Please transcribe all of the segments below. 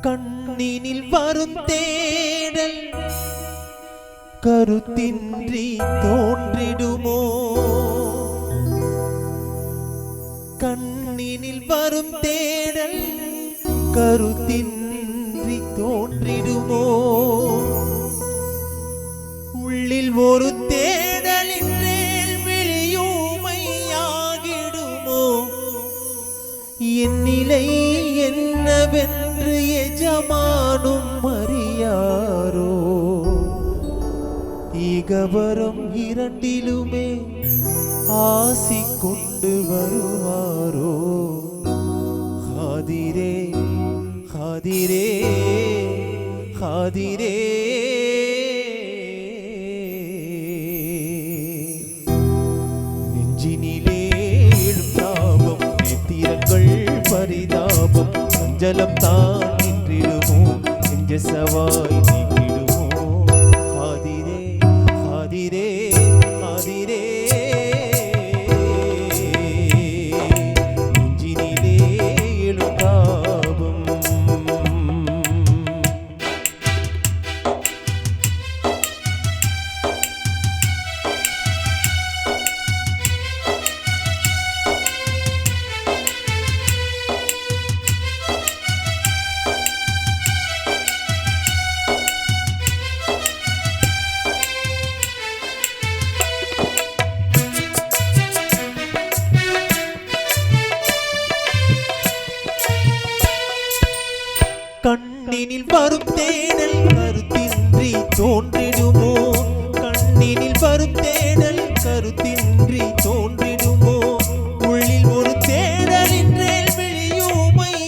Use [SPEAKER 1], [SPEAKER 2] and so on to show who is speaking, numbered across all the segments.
[SPEAKER 1] கண்ணினில் வரும் தேடல் கருத்தின்றி தோன்றிடுமோ? கண்ணினில் வரும் தேடல் கருத்தின்றி தோன்றிடுமோ? உள்ளில் ஒரு தேடலின் விழியூமையாகிடுமோ? என் நிலை என்னவென்று எஜமானும் அறியாரோ? இகவரம் இரண்டிலுமே ஆசி கொண்டு வருவாரோ? ஹாதிரே ஹாதிரே ஹாதிரே நெஞ்சினிலே தாபம் நெத்திரங்கள் பரிதாபம் அஞ்சலம் தான் நின்றிடுமோ? நெஞ்ச சவாய் நீக்கிடுமோ? ஹாதிரே ஹாதிரே ஹாதிரே நெஞ்சினிலே எழுதாபம். கண்ணினில் வரும் தேடல் கருத்தின்றி தோன்றிடுமோ? கண்ணினில் வரும் தேடல் கருத்தின்றி தோன்றிடுமோ? உள்ளில் ஒரு தேடலின் விழியூமையாகிடுமோ?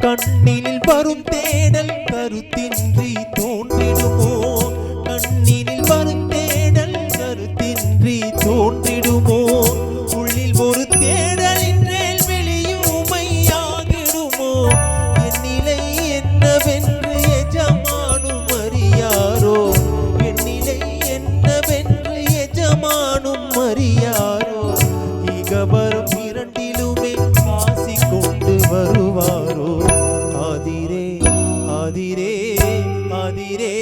[SPEAKER 1] கண்ணினில் வரும் தேடல் கருத்தின்றி தோன்றிடுமோ? கண்ணினில் வரும் தேடல் கருத்தின்றி தோன்றிடுமோ? ஒரு தேடலின் விழியூமையாகிடுமோ? என் நிலை என்னவென்று எஜமானும் அறியாரோ? என் நிலை என்னவென்று எஜமானும் அறியாரோ? இகவரும் இரண்டிலுமே ஆசி கொண்டு வருவாரோ? ஆதிரே ஆதிரே ஆதிரே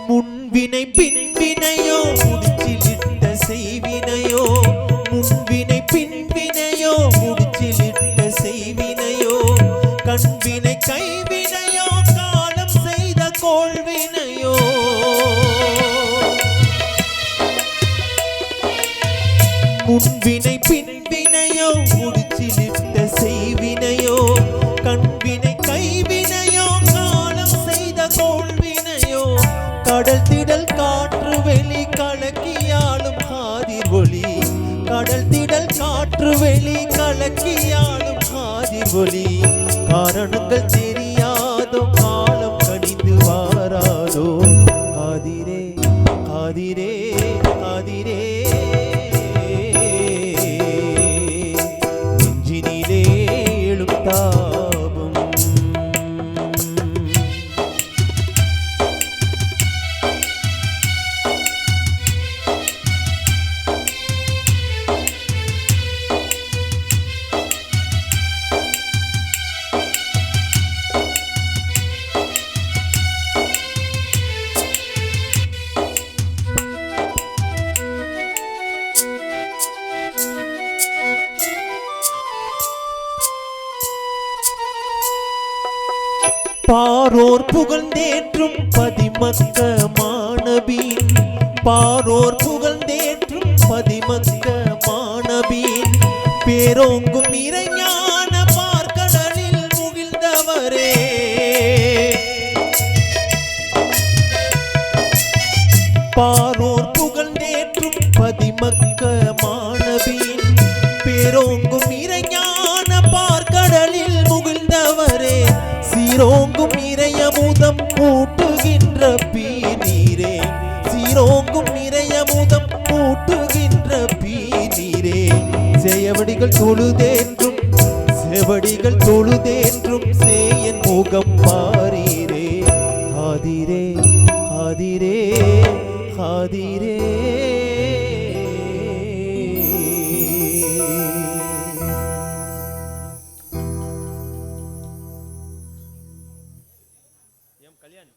[SPEAKER 1] முன்வினை பின்வினையோ முடிச்சிலிட்ட செய்வினையோ? முன்வினை பின்வினையோ முடிச்சிலிட்ட செய்வினையோ? கண்வினை கைவினையோ காலம் செய்த கோள்வினையோ? முன்வினை பின்வினையோ முடிச்சிலிட்ட செய்வினையோ? கண்வினை கைவினையோ காலம் செய்த கோள்வினையோ? கடல் திடல் காற்று வெளி கலக்கியாலும் காதிர் ஒளி. கடல் திடல் காற்று வெளி கலக்கியாலும் காதிர் ஒளி. காரணங்கள் தெரியாதோ காலம் கணிந்து வாராதோ? ஆதிரே ஆதிரே ஆதிரே நெஞ்சினிலே எழுத்தாபம். பாரோர் புகழ்ந்தேற்றும் பதிமக்க மாணபீன். பாரோர் புகழ்ந்தேற்றும் பதிமக்க மாணபீன். பேரோங்கும் இறைஞான பார்க்கடலில் முகிழ்ந்தவரே. பாரோர் புகழ்ந்தேற்றும் பதிமக்க மாணவியின் பேரோங்கும் இறைஞான பார்க்கடலில் முகிழ்ந்தவரே சீரோங்கும் இறையமுதம் ஊட்டுகின்ற பீநீரே சீரோங்கும் இறையமுதம் ஊட்டுகின்ற பீநீரே செயவடிகள் தொழுதேற்றும் செவடிகள் தொழுதேற்றும் சேயன் முகம் பாரீரே ஆதிரே ஆதிரே ஆதிரே
[SPEAKER 2] கல்யாணி